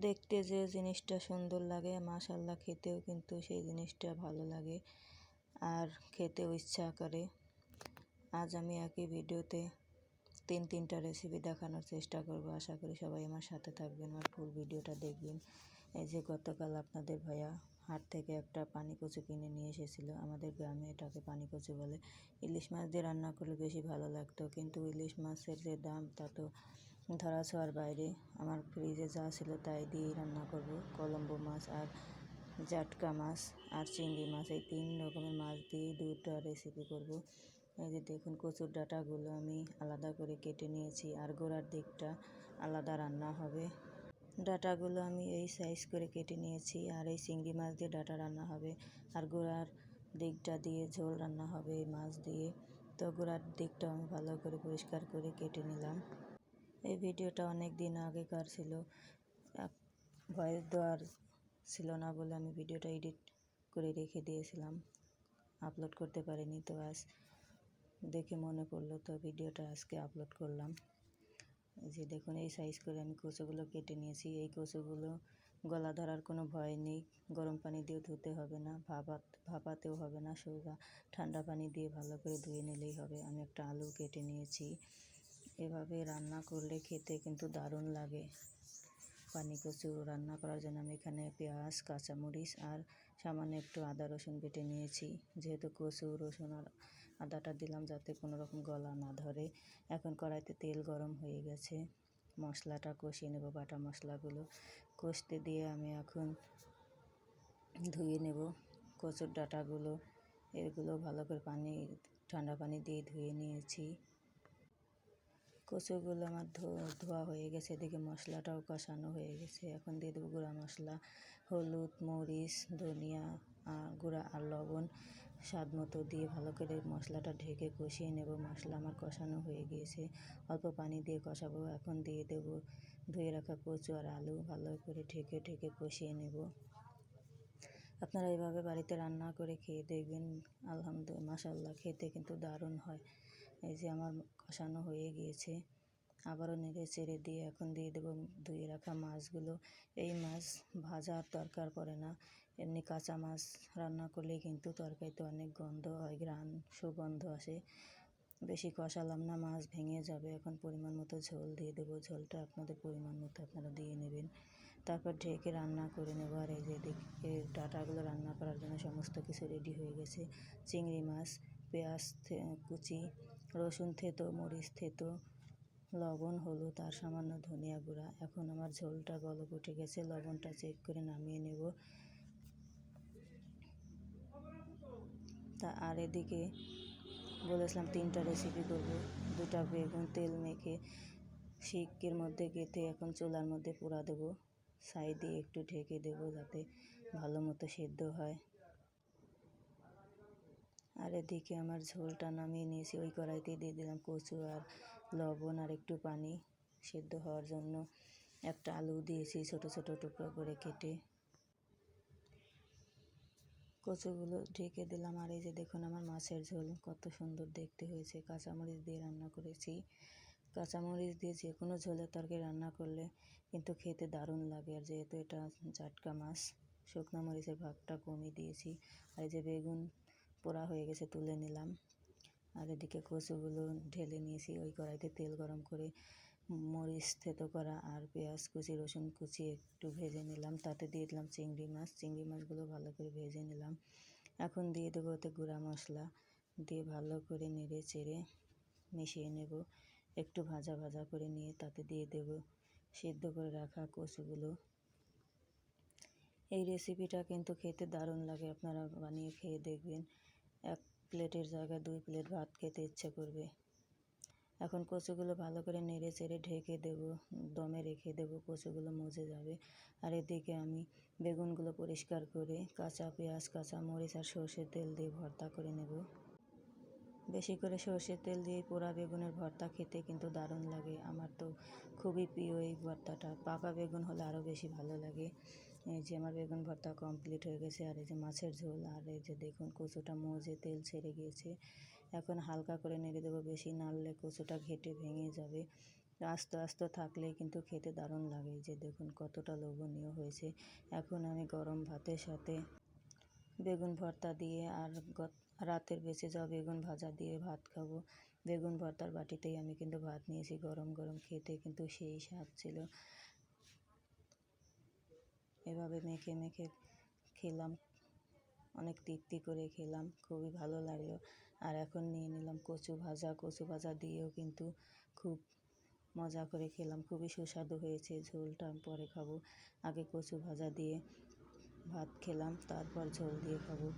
দেখতে যে জিনিসটা সুন্দর লাগে মাশাআল্লাহ খেতেও কিন্তু সেই জিনিসটা ভালো লাগে আর খেতেও ইচ্ছা করে। আজ আমি একই ভিডিওতে তিনটা রেসিপি দেখানোর চেষ্টা করব। আশা করি সবাই আমার সাথে থাকবেন, আমার ফুল ভিডিওটা দেখবেন। এই যে গতকাল আপনাদের ভাইয়া হাট থেকে একটা পানি কচু কিনে নিয়ে এসেছিল। আমাদের গ্রামে এটাকে পানি কচু বলে। ইলিশ মাছ দিয়ে রান্না করলে বেশি ভালো লাগতো, কিন্তু ইলিশ মাছের যে দাম তা তো ধরা ছোঁয়ার বাইরে। আমার ফ্রিজে যা ছিল তাই দিয়েই রান্না করব। কলম্বো মাছ আর জাটকা মাছ আর চিংড়ি মাছ, এই 3 রকমের মাছ দিয়ে 2টা রেসিপি করব। এই যে দেখুন কচুর ডাঁটাগুলো আমি আলাদা করে কেটে নিয়েছি আর গোড়ার দিকটা আলাদা রান্না হবে। ডাঁটাগুলো আমি এই সাইজ করে কেটে নিয়েছি আর এই চিংড়ি মাছ দিয়ে ডাঁটা রান্না হবে আর গোড়ার দিকটা দিয়ে ঝোল রান্না হবে এই মাছ দিয়ে। তো গোড়ার দিকটা আমি ভালো করে পরিষ্কার করে কেটে নিলাম। এই ভিডিওটা অনেক দিন আগেকার ছিল, ভয়েস দেওয়ার ছিল না বলে আমি ভিডিওটা এডিট করে রেখে দিয়েছিলাম, আপলোড করতে পারিনি। তো আজ দেখে মনে পড়লো, তো ভিডিওটা আজকে আপলোড করলাম। যে দেখুন এই সাইজ করে আমি কচুগুলো কেটে নিয়েছি। এই কচুগুলো গলা ধরার কোনো ভয় নেই, গরম পানি দিয়ে ধুতে হবে না, ভাপাতেও হবে না, সোজা ঠান্ডা পানি দিয়ে ভালো করে ধুয়ে নিলেই হবে। আমি একটা আলু কেটে নিয়েছি। এভাবে রান্না করলে খেতে কিন্তু দারুণ লাগে। পানি কচু রান্না করার জন্য আমি এখানে পেঁয়াজ, কাঁচামরিচ আর সামান্য একটু আদা রসুন বেটে নিয়েছি। যেহেতু কচু, রসুন আর আদাটা দিলাম যাতে কোনো রকম গলা না ধরে। এখন কড়াইতে তেল গরম হয়ে গেছে, মশলাটা কষিয়ে নেব। বাটা মশলাগুলো কষতে দিয়ে আমি এখন ধুয়ে নেব কচুর ডাঁটাগুলো। এগুলো ভালো করে ঠান্ডা পানি দিয়ে ধুয়ে নিয়েছি। কচুগুলো আমার ধোয়া হয়ে গেছে, এদিকে মশলাটাও কষানো হয়ে গেছে। এখন দিয়ে দেবো গুঁড়া মশলা, হলুদ, মরিচ, ধনিয়া গুঁড়া আর লবণ স্বাদ মতো দিয়ে ভালো করে মশলাটা ঢেকে কষিয়ে নেব। মশলা আমার কষানো হয়ে গিয়েছে, অল্প পানি দিয়ে কষাবো। এখন দিয়ে দেবো ধুয়ে রাখা কচু আর আলু, ভালো করে ঢেকে কষিয়ে নেব। আপনারা এভাবে বাড়িতে রান্না করে খেয়ে দেখবেন, আলহামদুলিল্লাহ মাশাআল্লাহ খেতে কিন্তু দারুণ হয়। এই যে আমার কষানো হয়ে গিয়েছে, আবারও নেড়ে চেড়ে দিয়ে এখন দিয়ে দেবো ধুয়ে রাখা মাছগুলো। এই মাছ ভাজার দরকার পড়ে না, এমনি কাঁচা মাছ রান্না করলেই কিন্তু তরকারিতে অনেক গন্ধ হয়, ঘ্রাণ সুগন্ধ আসে। বেশি কষালাম না, মাছ ভেঙে যাবে। এখন পরিমাণ মতো ঝোল দিয়ে দেবো, ঝোলটা আপনাদের পরিমাণ মতো আপনারা দিয়ে নেবেন। তারপর ঢেকে রান্না করে নেব। আর এই যে দেখে ডাঁটাগুলো রান্না করার জন্য সমস্ত কিছু রেডি হয়ে গেছে। চিংড়ি মাছ, পেঁয়াজ কুচি, রসুন থেতো, মরিচ থেতো, লবণ, হলুদ আর সামান্য ধনিয়া গুঁড়া। এখন আমার ঝোলটা বলক উঠে গেছে, লবণটা চেক করে নামিয়ে নেব। আর এদিকে বলেছিলাম 3টা রেসিপি করব। 2টা বেগুন তেল মেখে শিকের মধ্যে গেঁথে এখন চুলার মধ্যে পোড়া দেবো। সাইড দিয়ে একটু ঢেকে দেবো যাতে ভালো মতো সেদ্ধ হয়। আর এদিকে আমার ঝোলটা নামিয়ে নিয়েছি, ওই কড়াইতে দিয়ে দিলাম কচু আর লবণ আর একটু পানি সেদ্ধ হওয়ার জন্য। একটা আলু দিয়েছি ছোট ছোট টুকরো করে কেটে। কচুগুলো ঢেকে দিলাম। আর এই যে দেখুন আমার মাছের ঝোল কত সুন্দর দেখতে হয়েছে। কাঁচামরিচ দিয়ে রান্না করেছি। কাঁচামরিচ দিয়ে যে কোনো ঝোলের তরকারি রান্না করলে কিন্তু খেতে দারুণ লাগে। আর যেহেতু এটা জাটকা মাছ, শুকনো মরিচের ভাগটা কমিয়ে দিয়েছি। আর এই যে বেগুন পোড়া হয়ে গেছে, তুলে নিলাম। আর এদিকে কচুগুলো ঢেলে নিয়েছি। ওই কড়াইতে তেল গরম করে মরিচ থেতো করা আর পেঁয়াজ কুচি, রসুন কুচি একটু ভেজে নিলাম। তাতে দিয়ে দিলাম চিংড়ি মাছ। চিংড়ি মাছগুলো ভালো করে ভেজে নিলাম। এখন দিয়ে দেবো ওতে গুঁড়া মশলা দিয়ে ভালো করে নেড়ে চেড়ে মিশিয়ে নেব। একটু ভাজা ভাজা করে নিয়ে তাতে দিয়ে দেব সিদ্ধ করে রাখা কচুগুলো। এই রেসিপিটা কিন্তু খেতে দারুণ লাগে, আপনারা বানিয়ে খেয়ে দেখবেন। 1 প্লেটের জায়গায় 2 প্লেট ভাত খেতে ইচ্ছে করবে। এখন কচুগুলো ভালো করে নেড়ে চেড়ে ঢেকে দেবো, দমে রেখে দেবো, কচুগুলো মজে যাবে। আর এদিকে আমি বেগুনগুলো পরিষ্কার করে কাঁচা পেঁয়াজ, কাঁচা মরিচ আর সর্ষের তেল দিয়ে ভর্তা করে নেব। বেশি করে সর্ষের তেল দিয়ে পোড়া বেগুনের ভর্তা খেতে কিন্তু দারুণ লাগে। আমার তো খুবই প্রিয় এই ভর্তাটা। পাকা বেগুন হলে আরও বেশি ভালো লাগে। এই যে আমার বেগুন ভর্তা কমপ্লিট হয়ে গেছে। আর এই যে মাছের ঝোল, আর এই যে দেখুন কচুটা মজে তেল ছেড়ে গিয়েছে। এখন হালকা করে নেড়ে দেবো, বেশি নাড়লে কচুটা ঘেঁটে ভেঙে যাবে। আস্ত আস্ত থাকলে কিন্তু খেতে দারুণ লাগে। যে দেখুন কতটা লোভনীয় হয়েছে। এখন আমি গরম ভাতের সাথে বেগুন ভর্তা দিয়ে আর রাতের বেঁচে যাওয়া বেগুন ভাজা দিয়ে ভাত খাবো। বেগুন ভর্তার বাটিতেই আমি কিন্তু ভাত নিয়েছি, গরম গরম খেতে কিন্তু সেই স্বাদ ছিল। এভাবে মেখে মেখে খেলাম, অনেক তৃপ্তি করে খেলাম, খুবই ভালো লাগলো। আর এখন নিয়ে নিলাম কচু ভাজা। কচু ভাজা দিয়েও কিন্তু খুব মজা করে খেলাম, খুবই সুস্বাদু হয়েছে। ঝোলটা পরে খাবো, আগে কচু ভাজা দিয়ে ভাত খেলাম, তারপর ঝোল দিয়ে খাবো।